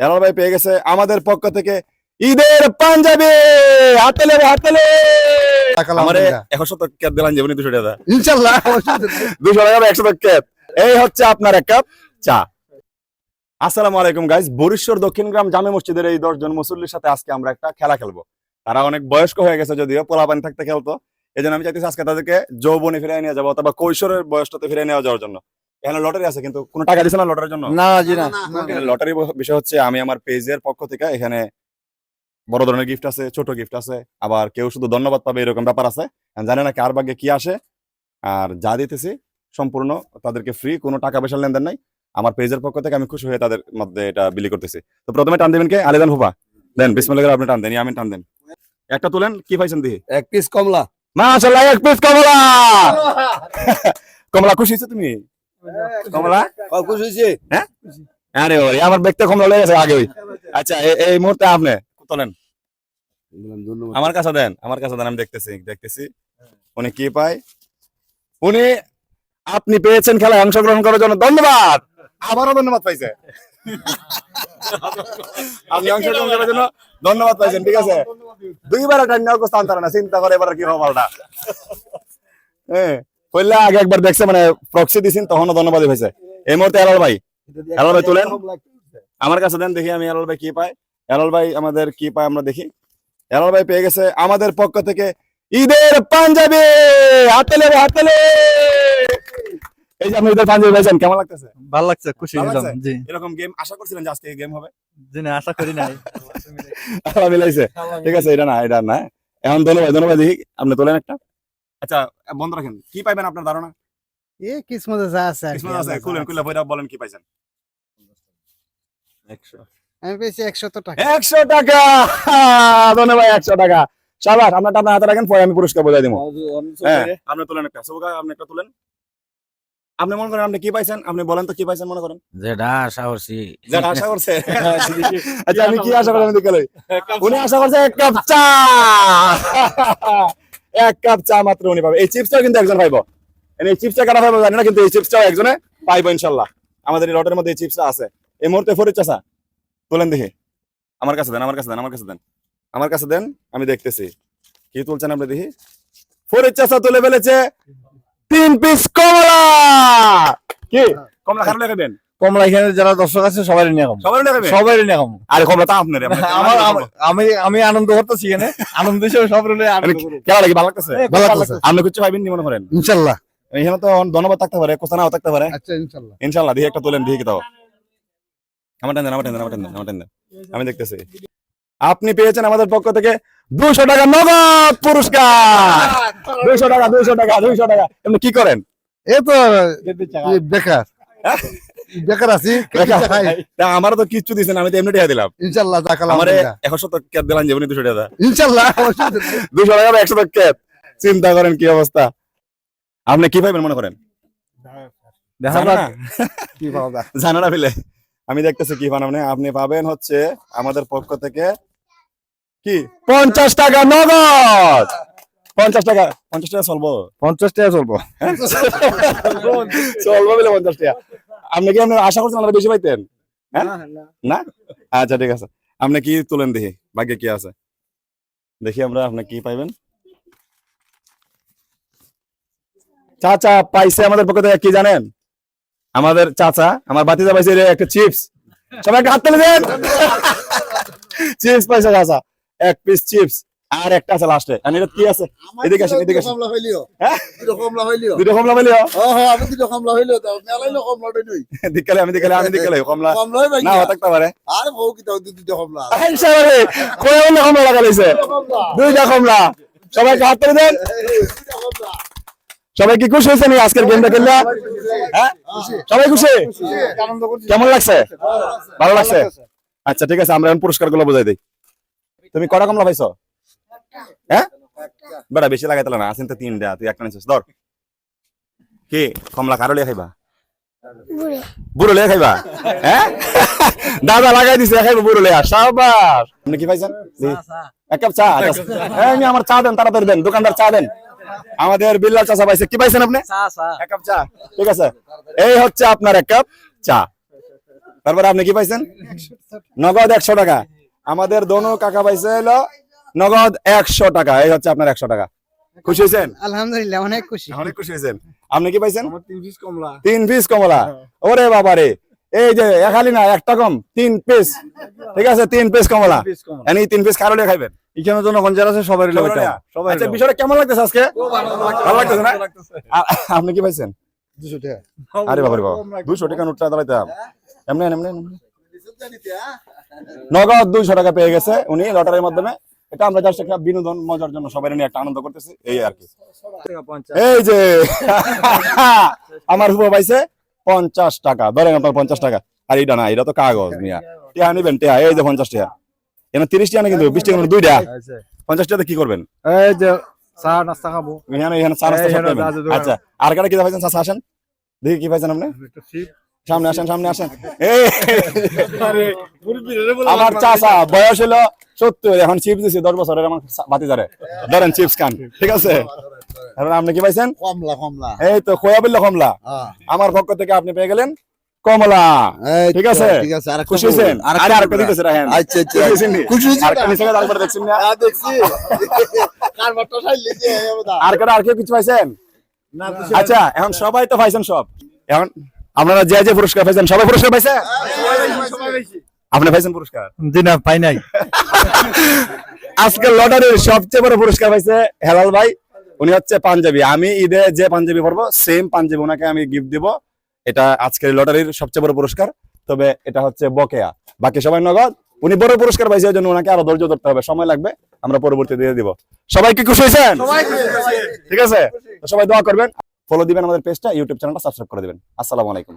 হেলাল ভাই পেয়ে গেছে আমাদের পক্ষ থেকে ঈদের পাঞ্জাবি। হাততালি হাততালি। আমারে 100 টাকা দিলাম জীবনে 200 টাকা ইনশাআল্লাহ 200 টাকা 100 টাকা। এই হচ্ছে আপনার এক কাপ চা। আসসালামু আলাইকুম গাইস, বরিশাল দক্ষিণগ্রাম জামে মসজিদের এই 10 জন মুসল্লির সাথে আজকে আমরা একটা খেলা খেলবো। তারা অনেক বয়স্ক হয়ে গেছে, যদিও পোলাপানি থাকতে খেলতো। এজন্য আমি চাইতেছি আজকে তাদেরকে যৌবনে ফিরিয়ে নিয়ে যাবো অথবা কৈশোরের বয়সটাতে ফিরিয়ে নিয়ে যাওয়ার জন্য। এখানে লটারি আছে, কিন্তু কোনো টাকা দিছে না লটারির জন্য। না জি না লটারি বিষয় হচ্ছে আমি আমার পেজের পক্ষ থেকে এখানে বড় ধরনের গিফট আছে, ছোট গিফট আছে, আবার কেউ শুধু ধন্যবাদ পাবে এরকম ব্যাপার আছে। জানি না কার ভাগ্যে কি আসে। আর যা দিতেছি সম্পূর্ণ তাদেরকে ফ্রি, কোনো টাকা পয়সা লেনদেন নাই। আমার পেজের পক্ষ থেকে আমি খুশি হয়ে তাদের মধ্যে এটা বিলি করতেছি। তো প্রথমে টান দিবেন কে? আলিদান ফুফা দেন, বিসমিল্লাহ করে আপনি টান দেন, আমি টান দেন। একটা তুলেন, কি পাইছেন দেখি। এক পিস কমলা। মাশাআল্লাহ, এক পিস কমলা। কমলা খুশি হইছো তুমি? কমলা খুশি হইছে? হ্যাঁ, আরে ওরে আমার ব্যক্তি কমলা লেগে গেছে আগেই। আচ্ছা এই মুহূর্তে আপনি তোলেন, আমার কাছে দেন, আমার কাছে দেন, আমি দেখতেছি উনি কি পায়। উনি আপনি পেয়েছেন খেলায় অংশগ্রহণ করার জন্য ধন্যবাদ। আবারও ধন্যবাদ পাইছে। আপনি অংশগ্রহণ করার জন্য ধন্যবাদ পাইছেন, ঠিক আছে। দুইবার একটা নিয়োগ স্থান না চিন্তা করে এবার কি হবে পাল্টা। হ্যাঁ, বললে আগে একবার দেখছে মানে প্রক্সি দিছেন, তখনও ধন্যবাদই হয়েছে। এই মুহূর্তে হেলাল ভাই তুলেন, আমার কাছে দেন, দেখি আমি হেলাল ভাই কি পাই। হেলাল ভাই আমাদের কি পায় আমরা দেখি। হেলাল ভাই পেয়ে গেছে আমাদের পক্ষ থেকে ঈদের পাঞ্জাবি। হাততালি হাততালি। এই যে আপনি ঈদের পাঞ্জাবি পাইছেন, কেমন লাগতেছে? ভালো লাগছে, খুশি ভালো হলাম। লাগছে? জি এরকম গেম আশা করছিলেন যে আজকে গেম হবে? জি না, আশা করি নাই। আল্লাহ মিলাইছে, ঠিক আছে। এটা না এখন ধন্যবাদ দেখি আপনি তোলেন একটা। আচ্ছা বন্ধ রাখেন, কি পাইবেন আপনার ধারণা? এ কিসমতে যা আছে আর কি, কিসমত আছে, খুলে বইটা বলেন কি পাইছেন। 100 আমি পেয়েছি 100 টাকা। 100 টাকা। ধন্যবাদ, 100 টাকা। শাবাশ, আপনারটা আপনার হাতে রাখেন, পরে আমি পুরস্কার বজায় দিব। হ্যাঁ, আপনি তোলেন একটা, সবকা আপনি একটা তোলেন। আপনি মনে করেন আপনি কি পাইছেন, আপনি বলেন তো কি পাইছেন মনে করেন। যেটা আশা করছি যেটা আশা করছে। আচ্ছা আমি কি আশা করলাম দেখে লই। উনি আশা করছে এক কাপ চা। এক কাপ চা মাত্র উনি পাবে। এই চিপসটাও কিন্তু একজন পাইবো। এই চিপসটা কাটা পাইবো জানি না, কিন্তু এই চিপসটাও একজনে পাইবো ইনশাআল্লাহ। আমাদের এই লটের মধ্যে এই চিপসটা আছে। এই মুহূর্তে ফরিদ চাচা তোলেন দেখি। আমার কাছে দেন, আমার কাছে দেন, আমার কাছে দেন, আমার কাছে দেন, আমি দেখতেছি কি তুলছেন আপনি দেখি। ফরিদ চাচা তুলে ফেলেছে 3 পিস কমলা। কি কমলা খারাপ লাগাবেন? কমলা এখানে যারা দর্শক আছে সবাই নিয়ে কম, সবাই লাগাবেন? সবাই নিয়ে কম। আরে কমলা তা আপনার আমি আনন্দ করতেছি এখানে, আনন্দ হিসেবে সব রইলে আনন্দ করব। কেমন লাগে? ভালো লাগতেছে? ভালো লাগতেছে। আপনি কিছু পাইবেন নি মনে করেন? ইনশাআল্লাহ। এখানে তো ধন্যবাদ থাকতে পারে, কোথা নাও থাকতে পারে। আচ্ছা ইনশাআল্লাহ। ইনশাআল্লাহ দিয়ে একটা তোলেন দেখি তাও। আমার টেন দেন, আমার টেন দেন, আমার টেন দেন, আমার টেন দেন, আমি দেখতেছি। আপনি পেয়েছেন আমাদের পক্ষ থেকে 200 টাকা নগদ পুরস্কার। 200 টাকা 200 টাকা 200 টাকা। আপনি কি করেন? এই তো বেকার বেকার আছি, খাই। আমারও তো কিচ্ছু দিচ্ছেন, আমি তো এমনি টাকা দিলাম। ইনশাআল্লাহ তাকালাম। আমারে 100 টাকা দিলাম জীবনে 200 টাকা। ইনশাআল্লাহ 200 টাকা 100 টাকা। চিন্তা করেন কি অবস্থা। আপনি কি পাইবেন মনে করেন? জানা না? কি পাওয়া যায়? জানা না ফেলে আমি দেখতেছি কি পান আপনি। আপনি পাবেন হচ্ছে আমাদের পক্ষ থেকে কি 50 টাকা নগদ। 50 টাকা 50 টাকা চলবো? 50 টাকা চলবো। চলবো বলে 50 টাকা। আপনি কি আপনি আশা করছেন আরো বেশি পাইতেন? হ্যাঁ না, আচ্ছা ঠিক আছে। আপনি কি তুলেন দেখি, ভাগ্যে কি আছে দেখি আমরা। আপনি কি পাইবেন? চাচা পাইছে আমাদের পক্ষ থেকে কি জানেন? আমাদের চাচা, আমার বাতিজা পাইছে একটা চিপস। সবাই হাত তালি দেন। চিপস পাইছে চাচা, এক পিস চিপস আর একটা আছে লাস্টে। আর এটা কি আছে? এদিকে আসেন, এদিকে আসেন। কমলা হইলিও। হ্যাঁ দুটো কমলা হইলিও। দুটো কমলা পাইলিও? হ্যাঁ আমি দুটো কমলা হইলিও, তো মেলাইলো কমলাটা নই। দিকালে আমি দিকালে কমলা কমলা হই ভাই। না থাকতে পারে। আরে বউ কি তাও দুটো কমলা। ইনশাআল্লাহ কয় কমলা লাগাইছে? দুইটা কমলা। সবাইকে হাত তালি দেন। দুটো কমলা। সবাই কি খুশি হয়েছে নি আজকের গেমটা খেললে? হ্যাঁ সবাই খুশি? আনন্দ করছি। কেমন লাগছে? ভালো লাগছে? আচ্ছা ঠিক আছে, আমরা এখন পুরস্কার গুলো বুঝাই দিই। তুমি কটা কমলা পাইছো? হ্যাঁ বেটা বেশি লাগাইতে না, আসেন তো 3টা, তুই একটা নিছিস। ধর কি কমলা কারো লিয়ে খাইবা? বুড়ো লিয়ে খাইবা? হ্যাঁ দাদা লাগাই দিছে, খাইবো বুড়ো লিয়া। শাবাশ। আপনি কি পাইছেন? এক কাপ চা। আমার চা দেন, তাড়াতাড়ি দেন, দোকানদার চা দেন। আমাদের বিল্লাল চাচা পাইছে, কি পাইছেন আপনি? এক কাপ চা, ঠিক আছে। এই হচ্ছে আপনার এক কাপ চা। তারপরে আপনি কি পাইছেন? নগদ 100 টাকা। আমাদের দোনো কাকা পাইছে হলো নগদ 100 টাকা। এই হচ্ছে আপনার 100 টাকা। খুশি হয়েছেন? আলহামদুলিল্লাহ অনেক খুশি। অনেক খুশি হয়েছেন। আপনি কি পাইছেন? আমার 3 পিস কমলা 3 পিস কমলা। ওরে বাবারে, এই যে একালি না, একটা কম, 3 পিস। ঠিক আছে, 3 পিস কমলা। পিস কমলা এনি 3 পিস কারোলে খাইবেন। এখানে জনগণ যারা আছে সবাই সবাই লইতাম লইয়া? সবাই আচ্ছা, বিষয়টা কেমন লাগতেছে আজকে? ভালো লাগতেছে না? আপনি কি পাইছেন? 200 টাকা আরে বাবারে বাবা, 200 টাকা নোটটা দাঁড়াইতে হবে। এমনি এমনি এমনি। নগদ 200 টাকা পেয়ে গেছে উনি লটারির মাধ্যমে। এটা আমরা জাস্ট একটা বিনোদন মজার জন্য সবাই নিয়ে একটা আনন্দ করতেছি, এই আর কি। এই যে আমার হুবো পাইছে 50 টাকা। ধরেন আপনার 50 টাকা। আর এটা না, এটা তো কাগজ নিয়া টিয়া নিবেন, টিয়া এই যে 50 টাকা। এখানে 30 টাকা না, কিন্তু 20 টাকা দুইটা। 50 টাকা কি করবেন? এই যে চা নাস্তা খাবো এখানে চা নাস্তা সব এখানে পাবেন। যা যা দোকান। আচ্ছা, আর কারা কি পাইছেন? চাচা আসেন দেখি কি পাইছেন আপনি। একটা শিপ সামনে আসেন, সামনে আসেন। এই আমার চাচা বয়স হলো 70, এখন চিপস দিছি 10 বছরের আমার বাতি ধরে। ধরেন চিপস খান, ঠিক আছে? এখন আপনি কি পাইছেন? কমলা এই তো খোয়া বিল্লা কমলা। হ্যাঁ আমার পক্ষ থেকে আপনি পেয়ে গেলেন কমলা। এই ঠিক আছে? ঠিক আছে আর খুশি হয়েছেন? আরে আরেকটা দিতেছে রাহেন। আচ্ছা আচ্ছা খুশি হয়েছেন নি? খুশি হয়েছি আরেকটা নিচে গিয়ে তারপরে দেখছেন না? দেখছি কার বাটটা খাইলে যে আর কেউ কিছু পাইছেন? আচ্ছা, এখন সবাই তো পাইছেন সব। এখন আপনারা যে যে পুরস্কার পাইছেন সবাই পুরস্কার পাইছেন? আপনি পাইছেন পুরস্কার? জি না পাই নাই আজকে লটারির সবচেয়ে বড় পুরস্কার পাইছে হেলাল ভাই। উনি হচ্ছে পাঞ্জাবি। আমি ঈদে যে পাঞ্জাবি পরবো সেম পাঞ্জাবি ওনাকে আমি গিফট দিব। এটা আজকের লটারির সবচেয়ে বড় পুরস্কার। তবে এটা হচ্ছে বকেয়া, বাকি সবাই নগদ। উনি বড় পুরস্কার পাইছে, এই জন্য ওনাকে আরো ধৈর্য ধরতে হবে, সময় লাগবে, আমরা পরবর্তী দিয়ে দিব। সবাই কি খুশি হয়েছেন? ঠিক আছে, তো সবাই দোয়া করবেন, ফলো দিবেন আমাদের পেজটা, ইউটিউব চ্যানেলটা সাবস্ক্রাইব করে দিবেন। আসসালামু আলাইকুম।